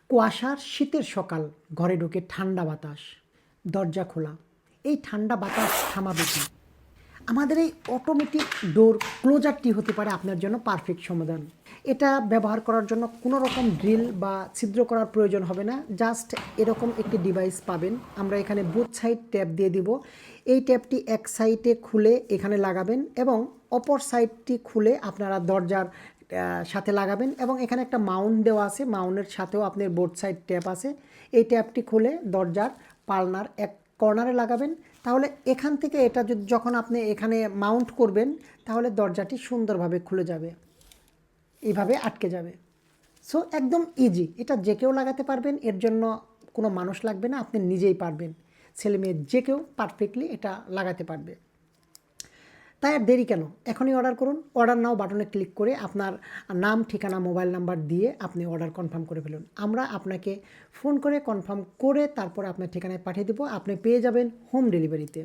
কুয়াশার শীতের সকাল, ঘরে ঢুকে ঠান্ডা বাতাস, দরজা খোলা। এই ঠান্ডা বাতাস থামাবে কি? আমাদের এই অটোমেটিক ডোর ক্লোজারটি হতে পারে আপনার জন্য পারফেক্ট সমাধান। এটা ব্যবহার করার জন্য কোনো রকম ড্রিল বা ছিদ্র করার প্রয়োজন হবে না। জাস্ট এরকম একটি ডিভাইস পাবেন। আমরা এখানে বোথ সাইড ট্যাপ দিয়ে দিব। এই ট্যাপটি এক সাইডে খুলে এখানে লাগাবেন এবং অপর সাইডটি খুলে আপনারা দরজার সাথে লাগাবেন এবং এখানে একটা মাউন্ট দেওয়া আছে। মাউন্টের সাথেও আপনার বোথ সাইড ট্যাপ আছে। এই ট্যাপটি খুলে দরজার পালনার এক কর্নারে লাগাবেন। তাহলে এখান থেকে এটা যখন আপনি এখানে মাউন্ট করবেন তাহলে দরজাটি সুন্দরভাবে খুলে যাবে, এইভাবে আটকে যাবে। সো একদম ইজি, এটা যে কেউ লাগাতে পারবেন। এর জন্য কোনো মানুষ লাগবে না, আপনি নিজেই পারবেন। ছেলে মেয়ে যে কেউ পারফেক্টলি এটা লাগাতে পারবে। তাই আর দেরি কেন, এখনই অর্ডার করুন। অর্ডার নাও বাটনে ক্লিক করে আপনার নাম, ঠিকানা, মোবাইল নাম্বার দিয়ে আপনি অর্ডার কনফার্ম করে ফেলুন। আমরা আপনাকে ফোন করে কনফার্ম করে তারপরে আপনার ঠিকানায় পাঠিয়ে দেবো। আপনি পেয়ে যাবেন হোম ডেলিভারিতে।